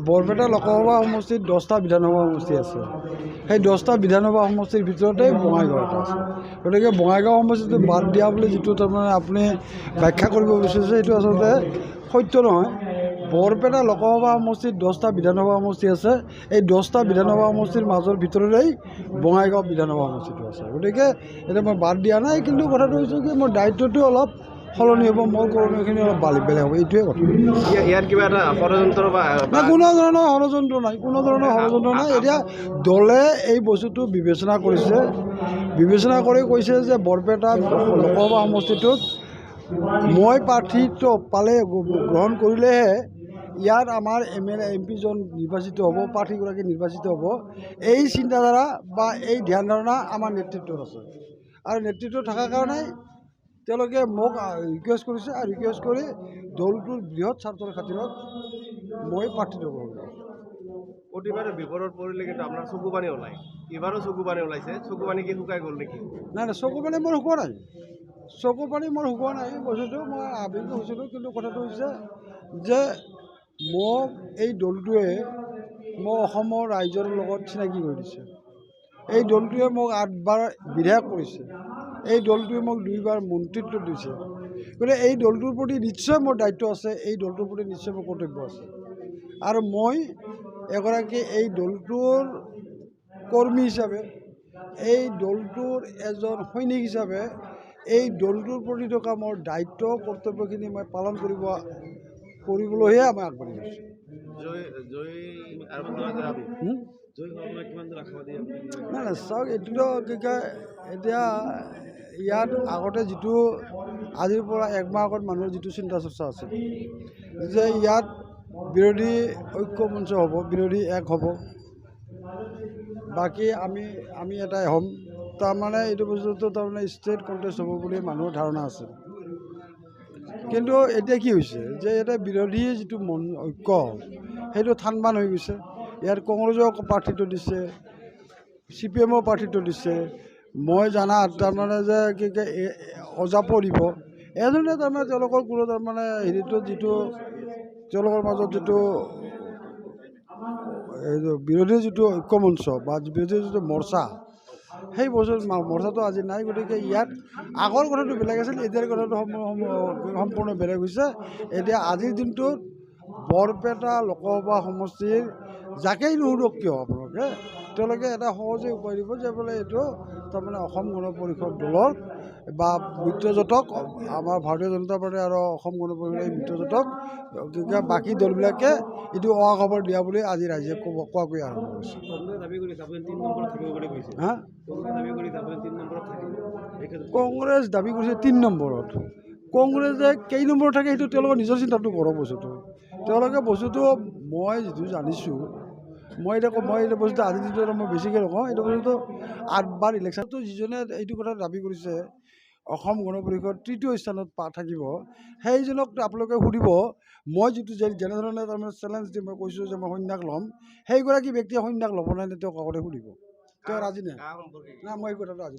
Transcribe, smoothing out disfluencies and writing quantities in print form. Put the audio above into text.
বৰপেটা লোকসভা সমষ্টিত 10টা বিধানসভা সমষ্টি আছে। সেই 10টা বিধানসভা সমষ্টিৰ ভিতৰতে বঙাইগাঁও এটা আছে। গতিকে বঙাইগাঁও সমষ্টিটো বাদ দিয়া বুলি যিটো তাৰমানে আপুনি ব্যাখ্যা কৰিব বিচাৰিছে সেইটো আচলতে সত্য নহয়। বৰপেটা লোকসভা সমষ্টিত 10টা বিধানসভা সমষ্টি আছে। এই 10টা বিধানসভা সমষ্টিৰ মাজৰ ভিতৰতেই বঙাইগাঁও বিধানসভা সমষ্টিটো আছে। গতিকে এতিয়া মই বাদ দিয়া নাই, কিন্তু কথাটো হৈছে কি মোৰ দায়িত্বটো অলপ সলনি হ'ব, মোৰ কৰণীয়খিনি অলপ বেলেগ হ'ব, এইটোৱে কথা। ইয়াত কিবা এটা ষড়যন্ত্ৰ বা কোনো ধৰণৰ ষড়যন্ত্ৰ নাই, কোনো ধৰণৰ ষড়যন্ত্ৰ নাই। এতিয়া দলে এই বস্তুটো বিবেচনা কৰিছে, বিবেচনা কৰি কৈছে যে বৰপেটা লোকসভা সমষ্টিটোত মই প্ৰাৰ্থীত্ব পালে গ্ৰহণ কৰিলেহে ইয়াত আমাৰ MLA MP জন নিৰ্বাচিত হ'ব, প্ৰাৰ্থীগৰাকী নিৰ্বাচিত হ'ব। এই চিন্তাধাৰা বা এই ধ্যান ধাৰণা আমাৰ নেতৃত্বত আছে, আৰু নেতৃত্ব থকাৰ কাৰণে তেওঁলোকে মোক ৰিকুৱেষ্ট কৰিছে, আৰু ৰিকুৱেষ্ট কৰি দলটোৰ বৃহৎ স্বাৰ্থৰ খাতিৰত মই প্ৰাৰ্থীত্ব গ্ৰহণ কৰিছোঁ। প্ৰতিবাৰে বিপদত পৰিলে কিন্তু আপোনাৰ চকু পানী ওলায়, এইবাৰো চকু পানী ওলাইছে। চকু পানী কি শুকাই গ'ল নেকি? নাই নাই, চকু পানী মোৰ শুকোৱা নাই, চকু পানী মোৰ শুকোৱা নাই। বস্তুটো মই আবেগিক হৈছিলোঁ, কিন্তু কথাটো হৈছে যে মোক এই দলটোৱে মোক অসমৰ ৰাইজৰ লগত চিনাকি কৰি দিছে। এই দলটোৱে মোক 8বাৰ বিধায়ক কৰিছে, এই দলটোৱে মোক 2বাৰ মন্ত্ৰিত্ব দিছে। গতিকে এই দলটোৰ প্ৰতি নিশ্চয় মোৰ দায়িত্ব আছে, এই দলটোৰ প্ৰতি নিশ্চয় মোৰ কৰ্তব্য আছে, আৰু মই এগৰাকী এই দলটোৰ কৰ্মী হিচাপে, এই দলটোৰ এজন সৈনিক হিচাপে এই দলটোৰ প্ৰতি থকা মোৰ দায়িত্ব কৰ্তব্যখিনি মই পালন কৰিবলৈহে আমি আগবাঢ়ি গৈছোঁ। নাই নাই, চাওক, এইটোতো কি কয়, এতিয়া ইয়াত আগতে যিটো আজিৰ পৰা 1 মাহ আগত মানুহৰ যিটো চিন্তা চৰ্চা আছিল যে ইয়াত বিৰোধী ঐক্য মঞ্চ হ'ব, বিৰোধী এক হ'ব, বাকী আমি এটাই হ'ম, তাৰমানে এইটো বস্তুটো তাৰমানে ষ্টেট কণ্টেষ্ট হ'ব বুলি মানুহৰ ধাৰণা আছিল। কিন্তু এতিয়া কি হৈছে যে ইয়াতে বিৰোধী যিটো ঐক্য সেইটো থানবান হৈ গৈছে। ইয়াত কংগ্ৰেছেও প্ৰাৰ্থীত্ব দিছে, CPM-ও প্ৰাৰ্থীত্ব দিছে। মই জানাত তাৰমানে যে কি কয় অজাপো দিব, এজনে তাৰমানে তেওঁলোকৰ কোনো তাৰমানে হেৰিটো যিটো তেওঁলোকৰ মাজত যিটো বিৰোধী যিটো ঐক্যমঞ্চ বা বিৰোধী যিটো মৰ্চা, সেই মৰ্চাটো আজি নাই। গতিকে ইয়াত আগৰ কথাটো বেলেগ আছিল, এতিয়াৰ কথাটো সম্পূৰ্ণ বেলেগ হৈছে। এতিয়া আজিৰ দিনটোত বৰপেটা লোকসভা সমষ্টিৰ যাকেই নুসুধক কিয় আপোনালোকে, তেওঁলোকে এটা সহজে উপায় দিব যে বোলে এইটো তাৰমানে অসম গণ পৰিষদ দলৰ বা মিত্ৰজোঁটক, আমাৰ ভাৰতীয় জনতা পাৰ্টি আৰু অসম গণ পৰিষদৰ এই মিত্ৰজোঁটক বাকী দলবিলাকে এইটো খবৰ দিয়া বুলি আজি ৰাইজে কোৱাকৈ আৰম্ভ কৰিছে। হা, কংগ্ৰেছ দাবী কৰিছে 3 নম্বৰত। কংগ্ৰেছে কেই নম্বৰত থাকে সেইটো তেওঁলোকৰ নিজৰ চিন্তাটো কৰক। তেওঁলোকে বস্তুটো মই যিটো জানিছোঁ, মই এতিয়া বস্তুটো আজি যিটো মই বেছিকৈ নকওঁ, এইটো বস্তুটো 8বাৰ ইলেকশ্যনটো যিজনে এইটো কথা দাবী কৰিছে অসম গণ পৰিষদ 3য় স্থানত থাকিব, সেইজনক আপোনালোকে সুধিব। মই যিটো যেনেধৰণে তাৰমানে চেলেঞ্জ দি মই কৈছোঁ যে মই সন্ন্যাস ল'ম, সেইগৰাকী ব্যক্তিয়ে সন্ন্যাস ল'ব নাই, তেওঁক আগতে সুধিব। তেওঁ ৰাজি নাই, মই এই কথাটো আজি